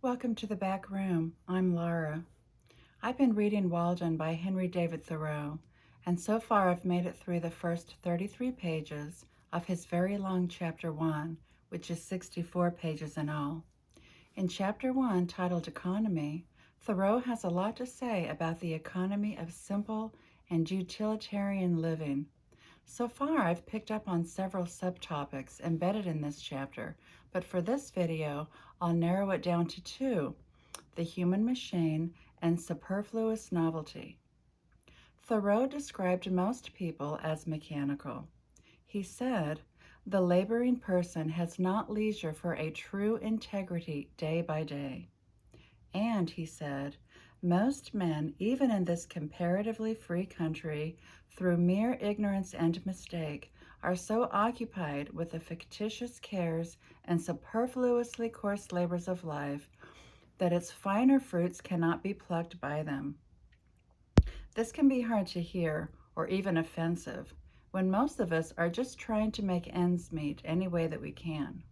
Welcome to the back room. I'm Laura. I've been reading Walden by Henry David Thoreau, and so far I've made it through the first 33 pages of his very long Chapter 1, which is 64 pages in all. In Chapter 1, titled Economy, Thoreau has a lot to say about the economy of simple and utilitarian living. So far, I've picked up on several subtopics embedded in this chapter, but for this video, I'll narrow it down to two: the human machine and superfluous novelty. Thoreau described most people as mechanical. He said, "The laboring person has not leisure for a true integrity day by day." And he said, "Most men, even in this comparatively free country, through mere ignorance and mistake, are so occupied with the fictitious cares and superfluously coarse labors of life that its finer fruits cannot be plucked by them." This can be hard to hear or even offensive when most of us are just trying to make ends meet any way that we can.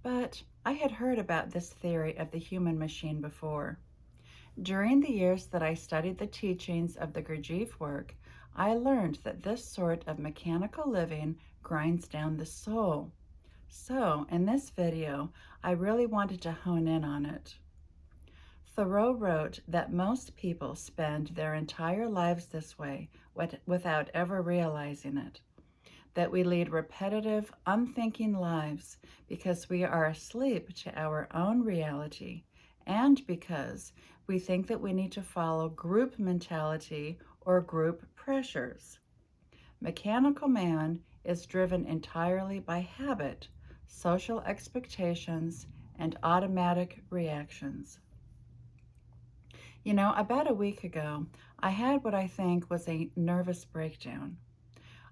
But I had heard about this theory of the human machine before. During the years that I studied the teachings of the Gurdjieff work, I learned that this sort of mechanical living grinds down the soul. So, in this video, I really wanted to hone in on it. Thoreau wrote that most people spend their entire lives this way without ever realizing it, that we lead repetitive, unthinking lives because we are asleep to our own reality and because we think that we need to follow group mentality or group pressures. Mechanical man is driven entirely by habit, social expectations, and automatic reactions. About a week ago, I had what I think was a nervous breakdown.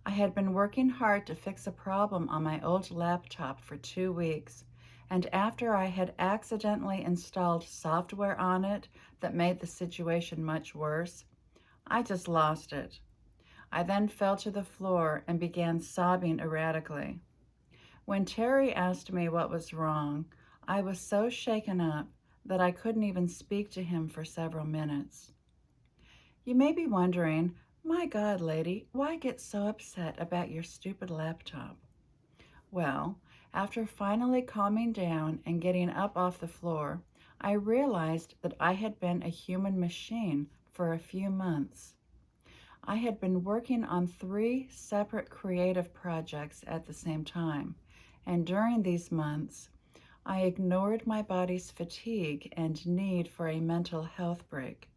I had been working hard to fix a problem on my old laptop for 2 weeks, and after I had accidentally installed software on it that made the situation much worse, I just lost it. I then fell to the floor and began sobbing erratically. When Terry asked me what was wrong, I was so shaken up that I couldn't even speak to him for several minutes. You may be wondering, "My God, lady, why get so upset about your stupid laptop?" Well, after finally calming down and getting up off the floor, I realized that I had been a human machine for a few months. I had been working on 3 separate creative projects at the same time, and during these months, I ignored my body's fatigue and need for a mental health break.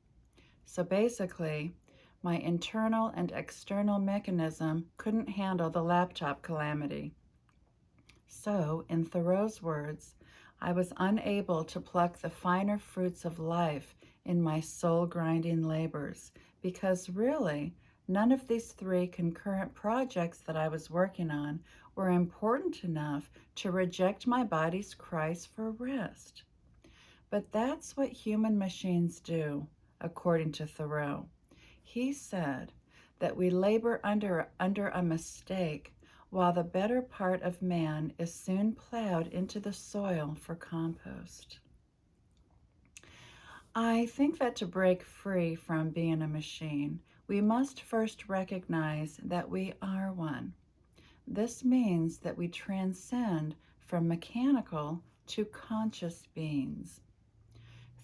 So basically, my internal and external mechanism couldn't handle the laptop calamity. So, in Thoreau's words, I was unable to pluck the finer fruits of life in my soul-grinding labors because really, none of these 3 concurrent projects that I was working on were important enough to reject my body's cries for rest. But that's what human machines do, according to Thoreau. He said that we labor under a mistake while the better part of man is soon plowed into the soil for compost. I think that to break free from being a machine, we must first recognize that we are one. This means that we transcend from mechanical to conscious beings.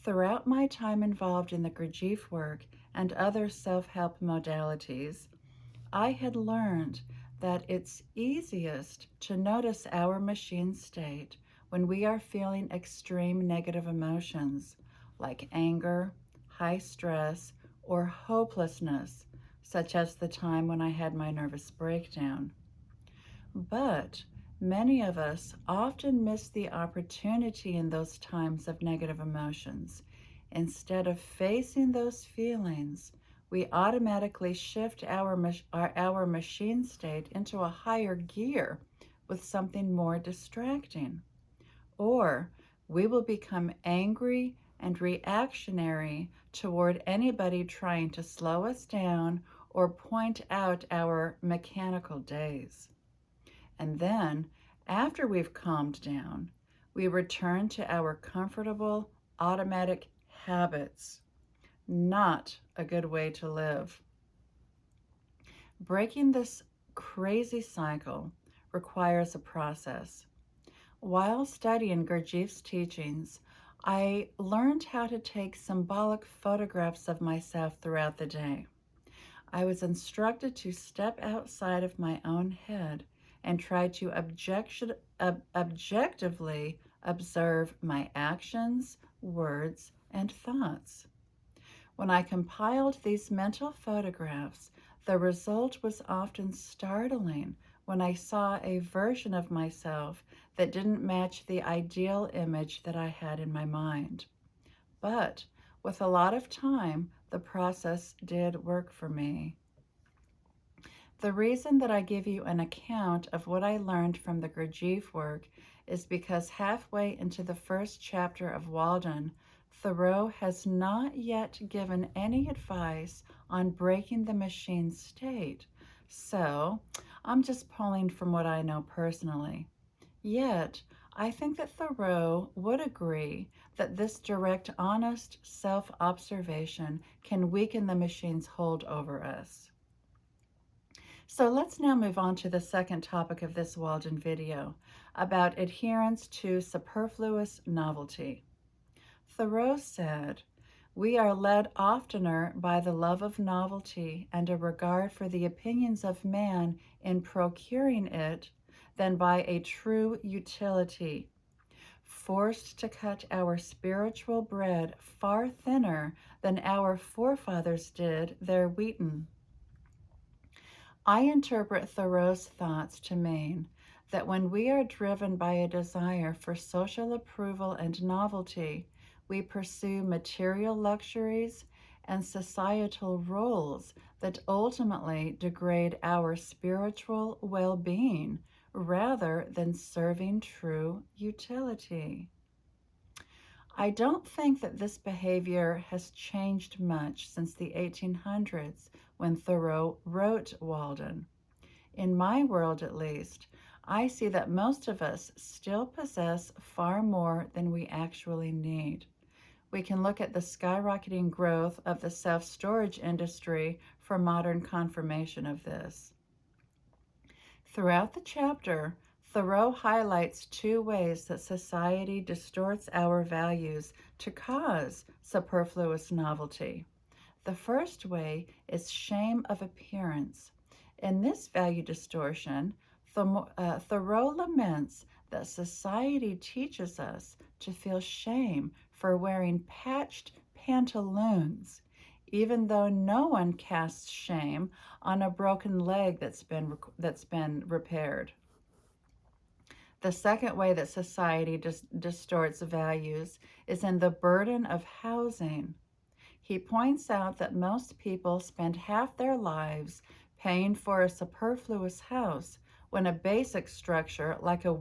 Throughout my time involved in the Gurdjieff work and other self-help modalities, I had learned that it's easiest to notice our machine state when we are feeling extreme negative emotions like anger, high stress, or hopelessness, such as the time when I had my nervous breakdown. But many of us often miss the opportunity in those times of negative emotions. Instead of facing those feelings, we automatically shift our machine state into a higher gear with something more distracting. Or we will become angry and reactionary toward anybody trying to slow us down or point out our mechanical days. And then, after we've calmed down, we return to our comfortable, automatic habits. Not a good way to live. Breaking this crazy cycle requires a process. While studying Gurdjieff's teachings, I learned how to take symbolic photographs of myself throughout the day. I was instructed to step outside of my own head and try to objectively observe my actions, words, and thoughts. When I compiled these mental photographs, the result was often startling when I saw a version of myself that didn't match the ideal image that I had in my mind. But with a lot of time, the process did work for me. The reason that I give you an account of what I learned from the Gurdjieff work is because halfway into the first chapter of Walden, Thoreau has not yet given any advice on breaking the machine state. So I'm just pulling from what I know personally. Yet, I think that Thoreau would agree that this direct, honest self-observation can weaken the machine's hold over us. So let's now move on to the second topic of this Walden video, about adherence to superfluous novelty. Thoreau said, "We are led oftener by the love of novelty and a regard for the opinions of man in procuring it than by a true utility, forced to cut our spiritual bread far thinner than our forefathers did their wheaten." I interpret Thoreau's thoughts to mean that when we are driven by a desire for social approval and novelty, we pursue material luxuries and societal roles that ultimately degrade our spiritual well-being rather than serving true utility. I don't think that this behavior has changed much since the 1800s when Thoreau wrote Walden. In my world, at least, I see that most of us still possess far more than we actually need. We can look at the skyrocketing growth of the self-storage industry for modern confirmation of this. Throughout the chapter, Thoreau highlights two ways that society distorts our values to cause superfluous novelty. The first way is shame of appearance. In this value distortion, Thoreau laments that society teaches us to feel shame for wearing patched pantaloons, even though no one casts shame on a broken leg that's been repaired. The second way that society distorts values is in the burden of housing. He points out that most people spend half their lives paying for a superfluous house when a basic structure like a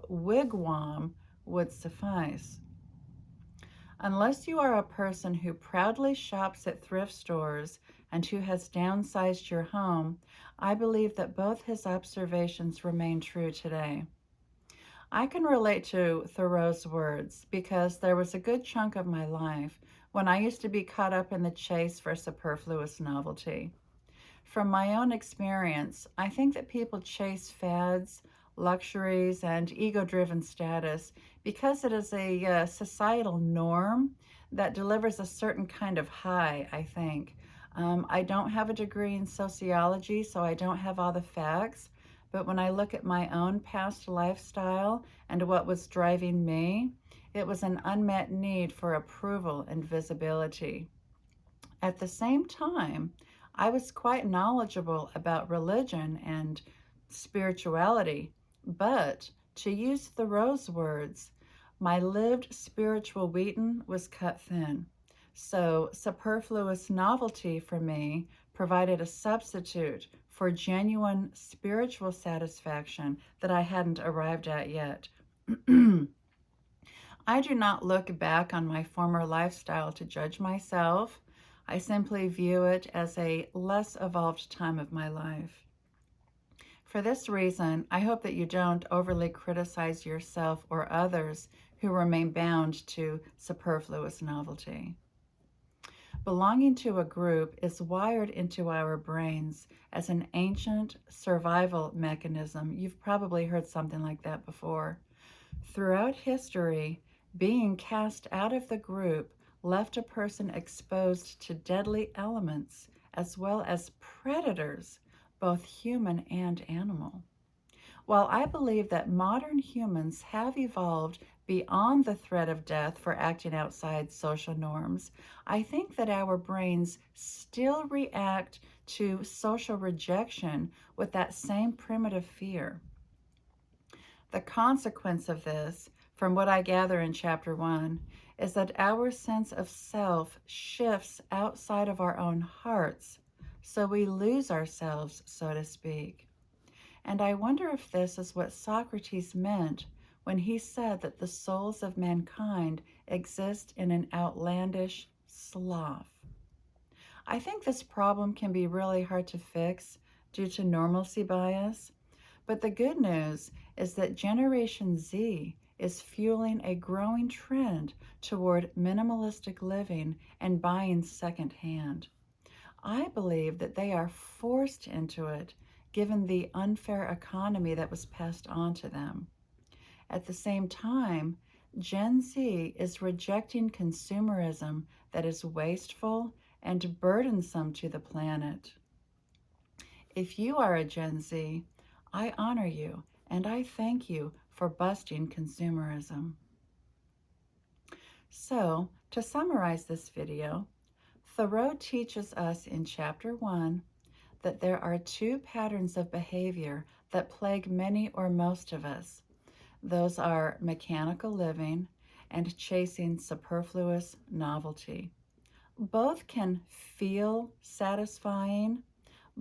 wigwam would suffice. Unless you are a person who proudly shops at thrift stores and who has downsized your home, I believe that both his observations remain true today. I can relate to Thoreau's words because there was a good chunk of my life when I used to be caught up in the chase for superfluous novelty. From my own experience, I think that people chase fads, luxuries, and ego-driven status because it is a societal norm that delivers a certain kind of high, I think. I don't have a degree in sociology, so I don't have all the facts, but when I look at my own past lifestyle and what was driving me, it was an unmet need for approval and visibility. At the same time, I was quite knowledgeable about religion and spirituality, but to use Thoreau's words, my lived spiritual wheaten was cut thin. So superfluous novelty for me provided a substitute for genuine spiritual satisfaction that I hadn't arrived at yet. I do not look back on my former lifestyle to judge myself. I simply view it as a less evolved time of my life. For this reason, I hope that you don't overly criticize yourself or others who remain bound to superfluous novelty. Belonging to a group is wired into our brains as an ancient survival mechanism. You've probably heard something like that before. Throughout history, being cast out of the group left a person exposed to deadly elements as well as predators, both human and animal. While I believe that modern humans have evolved beyond the threat of death for acting outside social norms, I think that our brains still react to social rejection with that same primitive fear. The consequence of this, from what I gather in chapter 1, is that our sense of self shifts outside of our own hearts, so we lose ourselves, so to speak. And I wonder if this is what Socrates meant when he said that the souls of mankind exist in an outlandish sloth. I think this problem can be really hard to fix due to normalcy bias, but the good news is that Generation Z is fueling a growing trend toward minimalistic living and buying secondhand. I believe that they are forced into it given the unfair economy that was passed on to them. At the same time, Gen Z is rejecting consumerism that is wasteful and burdensome to the planet. If you are a Gen Z, I honor you and I thank you for busting consumerism. So, to summarize this video, Thoreau teaches us in chapter 1 that there are two patterns of behavior that plague many or most of us. Those are mechanical living and chasing superfluous novelty. Both can feel satisfying,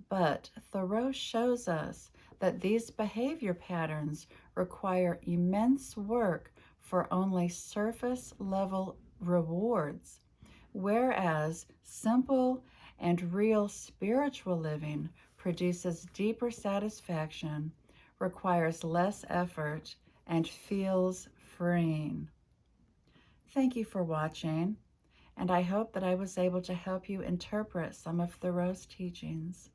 but Thoreau shows us that these behavior patterns require immense work for only surface level rewards, whereas simple and real spiritual living produces deeper satisfaction, requires less effort, and feels freeing. Thank you for watching, and I hope that I was able to help you interpret some of Thoreau's teachings.